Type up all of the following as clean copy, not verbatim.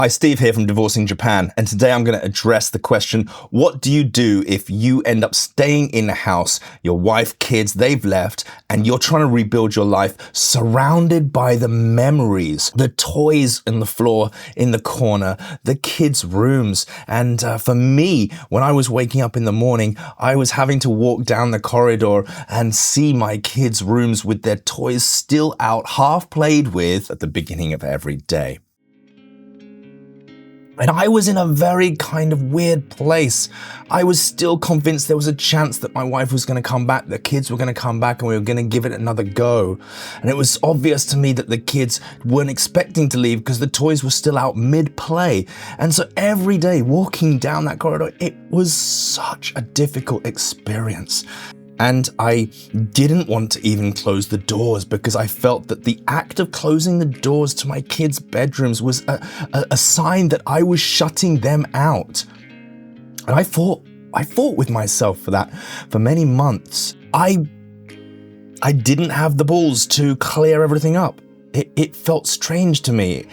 Hi, Steve here from Divorcing Japan, and today I'm going to address the question, what do you do if you end up staying in a house, your wife, kids, they've left, and you're trying to rebuild your life surrounded by the memories, the toys on the floor in the corner, the kids' rooms. And for me, when I was waking up in the morning, I was having to walk down the corridor and see my kids' rooms with their toys still out, half played with at the beginning of every day. And I was in a very kind of weird place. I was still convinced there was a chance that my wife was going to come back, the kids were going to come back, and we were going to give it another go. And it was obvious to me that the kids weren't expecting to leave because the toys were still out mid-play. And so every day walking down that corridor, it was such a difficult experience. And I didn't want to even close the doors because I felt that the act of closing the doors to my kids' bedrooms was a sign that I was shutting them out. And I fought with myself for that for many months. I didn't have the balls to clear everything up. It felt strange to me.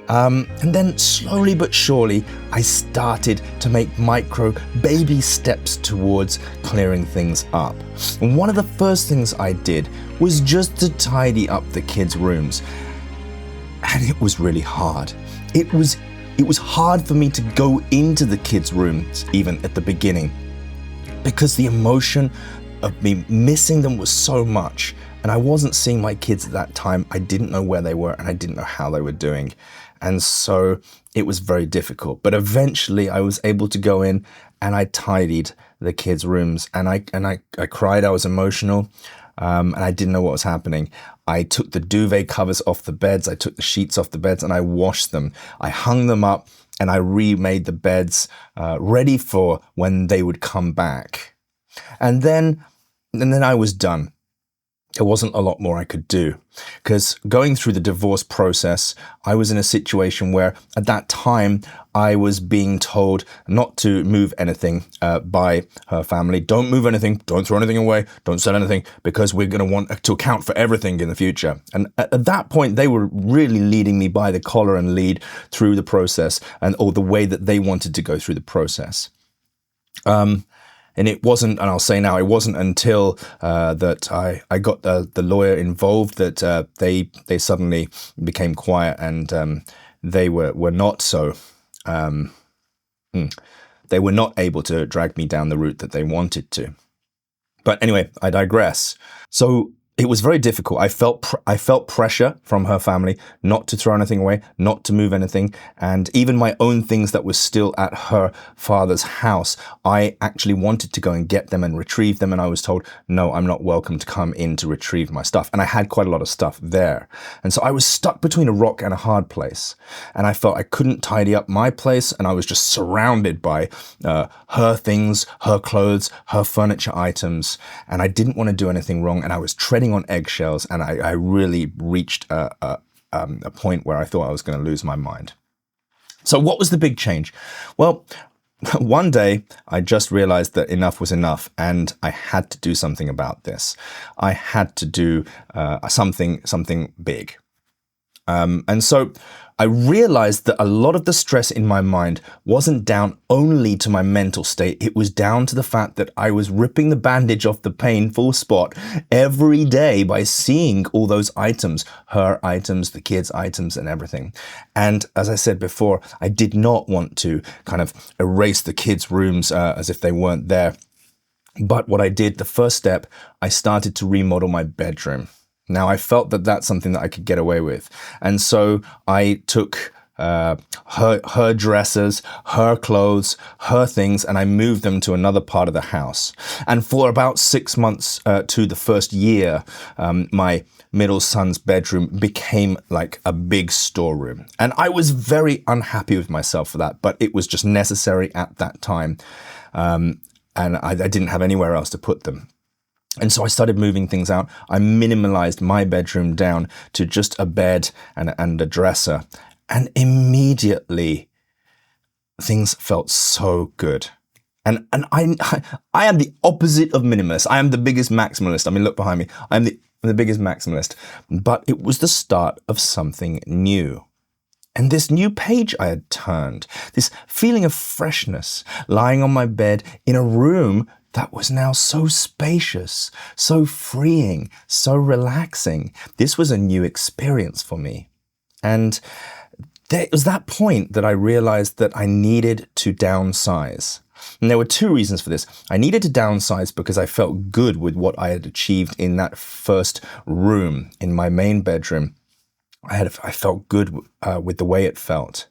And then slowly but surely, I started to make micro baby steps towards clearing things up. And one of the first things I did was just to tidy up the kids' rooms. And it was really hard. It was hard for me to go into the kids' rooms even at the beginning because the emotion of me missing them was so much. And I wasn't seeing my kids at that time. I didn't know where they were and I didn't know how they were doing. And so it was very difficult. But eventually I was able to go in and I tidied the kids' rooms and I cried. I was emotional and I didn't know what was happening. I took the duvet covers off the beds. I took the sheets off the beds and I washed them. I hung them up and I remade the beds ready for when they would come back. And then I was done. There wasn't a lot more I could do because going through the divorce process, I was in a situation where at that time I was being told not to move anything by her family. Don't move anything, don't throw anything away, don't sell anything because we're going to want to account for everything in the future. And at that point, they were really leading me by the collar and lead through the process or the way that they wanted to go through the process. And it wasn't, and I'll say now, it wasn't until that I got the lawyer involved that they suddenly became quiet and they were not so, they were not able to drag me down the route that they wanted to. But anyway, I digress. So it was very difficult. I felt pressure from her family not to throw anything away, not to move anything. And even my own things that were still at her father's house, I actually wanted to go and get them and retrieve them. And I was told, no, I'm not welcome to come in to retrieve my stuff. And I had quite a lot of stuff there. And so I was stuck between a rock and a hard place. And I felt I couldn't tidy up my place. And I was just surrounded by her things, her clothes, her furniture items. And I didn't want to do anything wrong. And I was treading on eggshells, and I really reached a point where I thought I was going to lose my mind. So what was the big change? Well, one day I just realized that enough was enough and I had to do something about this. I had to do something big. And so I realized that a lot of the stress in my mind wasn't down only to my mental state. It was down to the fact that I was ripping the bandage off the painful spot every day by seeing all those items, her items, the kids' items and everything. And as I said before, I did not want to kind of erase the kids' rooms as if they weren't there. But what I did, the first step, I started to remodel my bedroom. Now, I felt that that's something that I could get away with. And so I took her dresses, her clothes, her things, and I moved them to another part of the house. And for about 6 months to the first year, my middle son's bedroom became like a big storeroom. And I was very unhappy with myself for that, but it was just necessary at that time. And I didn't have anywhere else to put them. And so I started moving things out. I minimalized my bedroom down to just a bed and a dresser. And immediately things felt so good. And I am the opposite of minimalist. I am the biggest maximalist. I mean, look behind me. I'm the biggest maximalist. But it was the start of something new. And this new page I had turned, this feeling of freshness, lying on my bed in a room that was now so spacious, so freeing, so relaxing. This was a new experience for me. And it was that point that I realized that I needed to downsize. And there were two reasons for this. I needed to downsize because I felt good with what I had achieved in that first room in my main bedroom. I felt good with the way it felt.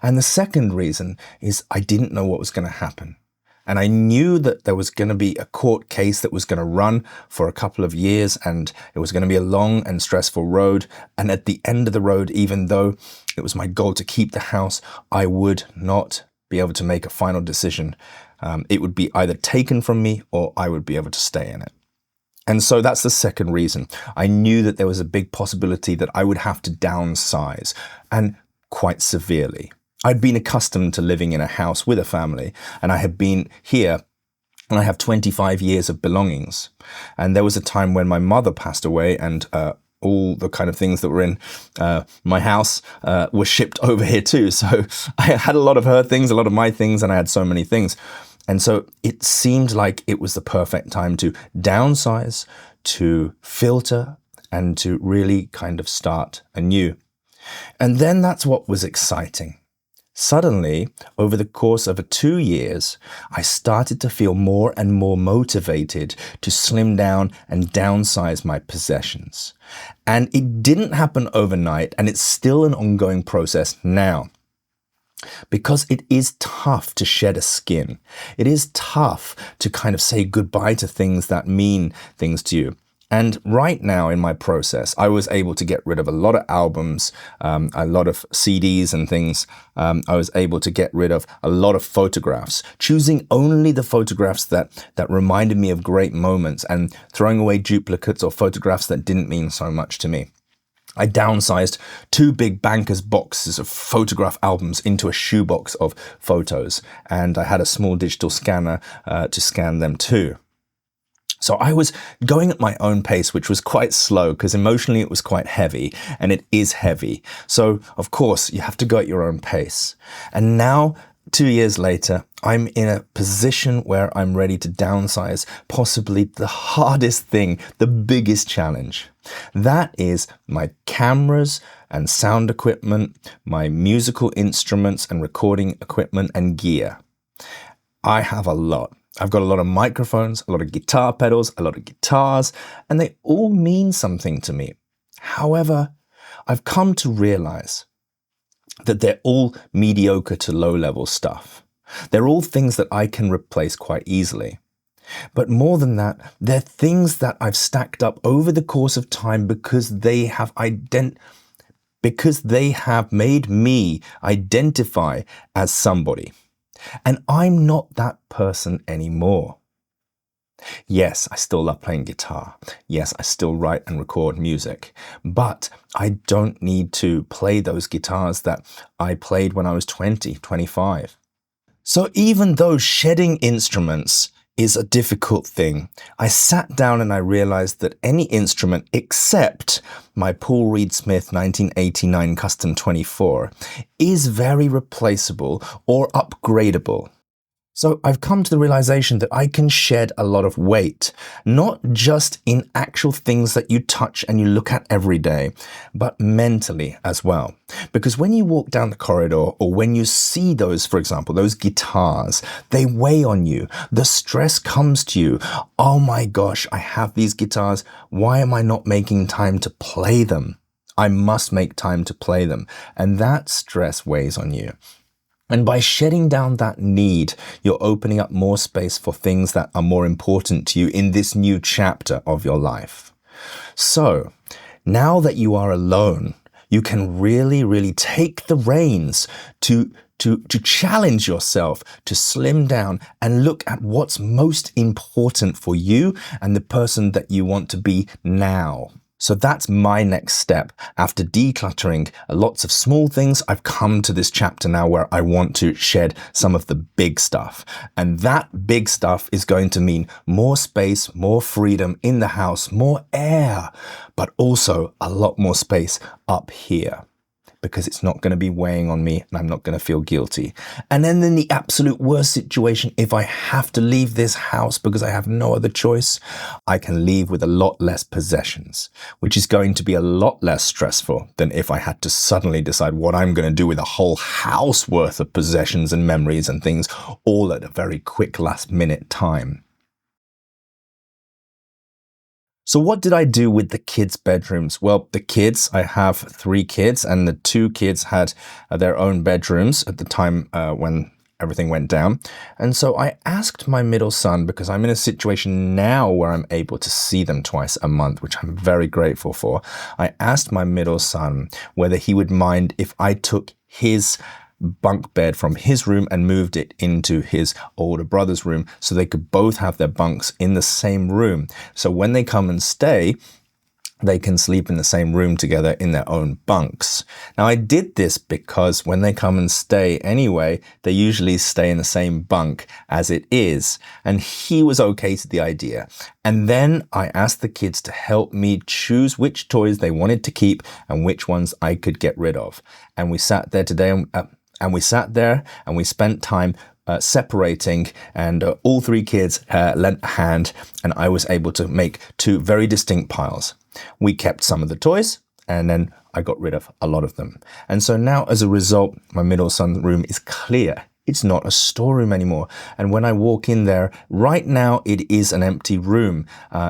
And the second reason is I didn't know what was going to happen. And I knew that there was going to be a court case that was going to run for a couple of years, and it was going to be a long and stressful road. And at the end of the road, even though it was my goal to keep the house, I would not be able to make a final decision. It would be either taken from me or I would be able to stay in it. And so that's the second reason. I knew that there was a big possibility that I would have to downsize, and quite severely. I'd been accustomed to living in a house with a family, and I had been here, and I have 25 years of belongings. And there was a time when my mother passed away, and all the kind of things that were in my house were shipped over here too. So I had a lot of her things, a lot of my things, and I had so many things. And so it seemed like it was the perfect time to downsize, to filter, and to really kind of start anew. And then that's what was exciting. Suddenly, over the course of 2 years, I started to feel more and more motivated to slim down and downsize my possessions. And it didn't happen overnight, and it's still an ongoing process now. Because it is tough to shed a skin. It is tough to kind of say goodbye to things that mean things to you. And right now in my process, I was able to get rid of a lot of albums, a lot of CDs and things. I was able to get rid of a lot of photographs, choosing only the photographs that reminded me of great moments, and throwing away duplicates or photographs that didn't mean so much to me. I downsized 2 big Bankers boxes of photograph albums into a shoebox of photos, and I had a small digital scanner to scan them too. So I was going at my own pace, which was quite slow because emotionally it was quite heavy, and it is heavy. So of course you have to go at your own pace. And now, 2 years later, I'm in a position where I'm ready to downsize possibly the hardest thing, the biggest challenge. That is my cameras and sound equipment, my musical instruments and recording equipment and gear. I have a lot. I've got a lot of microphones, a lot of guitar pedals, a lot of guitars, and they all mean something to me. However, I've come to realize that they're all mediocre to low-level stuff. They're all things that I can replace quite easily. But more than that, they're things that I've stacked up over the course of time because they have made me identify as somebody. And I'm not that person anymore. Yes, I still love playing guitar. Yes, I still write and record music. But I don't need to play those guitars that I played when I was 20, 25. So even though shedding instruments is a difficult thing, I sat down and I realized that any instrument except my Paul Reed Smith 1989 Custom 24 is very replaceable or upgradable. So I've come to the realization that I can shed a lot of weight, not just in actual things that you touch and you look at every day, but mentally as well. Because when you walk down the corridor or when you see those, for example, those guitars, they weigh on you. The stress comes to you. Oh my gosh, I have these guitars. Why am I not making time to play them? I must make time to play them. And that stress weighs on you. And by shedding down that need, you're opening up more space for things that are more important to you in this new chapter of your life. So, now that you are alone, you can really take the reins to challenge yourself to slim down and look at what's most important for you and the person that you want to be now. So that's my next step. After decluttering lots of small things, I've come to this chapter now where I want to shed some of the big stuff. And that big stuff is going to mean more space, more freedom in the house, more air, but also a lot more space up here. because it's not going to be weighing on me and I'm not going to feel guilty. And then in the absolute worst situation, if I have to leave this house because I have no other choice, I can leave with a lot less possessions, which is going to be a lot less stressful than if I had to suddenly decide what I'm going to do with a whole house worth of possessions and memories and things all at a very quick last minute time. So what did I do with the kids' bedrooms? Well, the kids, I have 3 kids, and the 2 kids had their own bedrooms at the time when everything went down. And so I asked my middle son, because I'm in a situation now where I'm able to see them twice a month, which I'm very grateful for. I asked my middle son whether he would mind if I took his bunk bed from his room and moved it into his older brother's room so they could both have their bunks in the same room. So when they come and stay, they can sleep in the same room together in their own bunks. Now, I did this because when they come and stay anyway, they usually stay in the same bunk as it is. And he was okay to the idea. And then I asked the kids to help me choose which toys they wanted to keep and which ones I could get rid of. And we sat there today and we spent time separating, and all 3 kids lent a hand, and I was able to make 2 very distinct piles. We kept some of the toys, and then I got rid of a lot of them. And so now, as a result, my middle son's room is clear. It's not a storeroom anymore. And when I walk in there, right now, it is an empty room.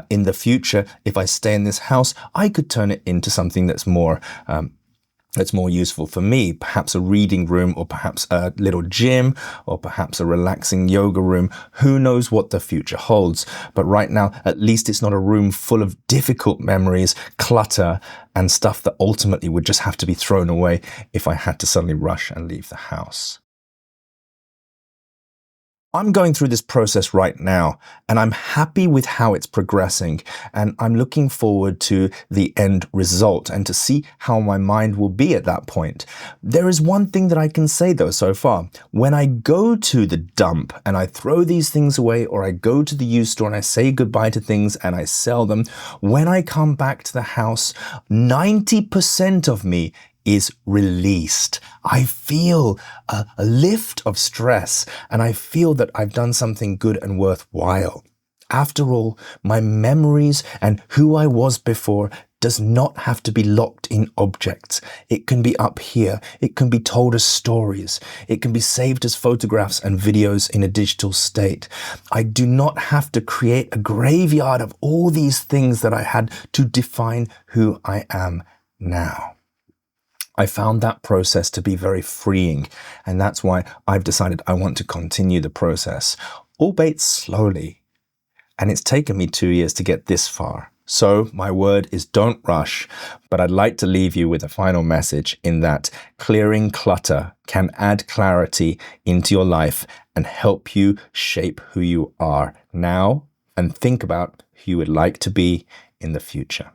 In the future, if I stay in this house, I could turn it into something that's more useful for me, perhaps a reading room, or perhaps a little gym, or perhaps a relaxing yoga room. Who knows what the future holds? But right now, at least it's not a room full of difficult memories, clutter, and stuff that ultimately would just have to be thrown away if I had to suddenly rush and leave the house. I'm going through this process right now, and I'm happy with how it's progressing, and I'm looking forward to the end result and to see how my mind will be at that point. There is one thing that I can say though so far. When I go to the dump and I throw these things away, or I go to the used store and I say goodbye to things and I sell them, when I come back to the house, 90% of me is released. I feel a lift of stress, and I feel that I've done something good and worthwhile. After all, my memories and who I was before does not have to be locked in objects. It can be up here. It can be told as stories. It can be saved as photographs and videos in a digital state. I do not have to create a graveyard of all these things that I had to define who I am now. I found that process to be very freeing, and that's why I've decided I want to continue the process, albeit slowly. And it's taken me 2 years to get this far. So my word is don't rush, but I'd like to leave you with a final message in that clearing clutter can add clarity into your life and help you shape who you are now and think about who you would like to be in the future.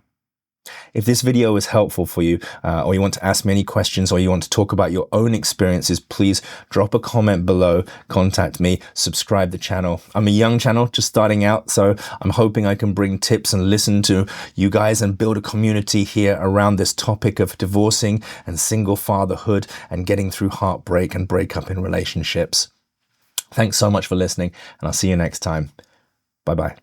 If this video was helpful for you, or you want to ask me any questions, or you want to talk about your own experiences, please drop a comment below, contact me, subscribe the channel. I'm a young channel, just starting out, so I'm hoping I can bring tips and listen to you guys and build a community here around this topic of divorcing and single fatherhood and getting through heartbreak and breakup in relationships. Thanks so much for listening, and I'll see you next time. Bye-bye.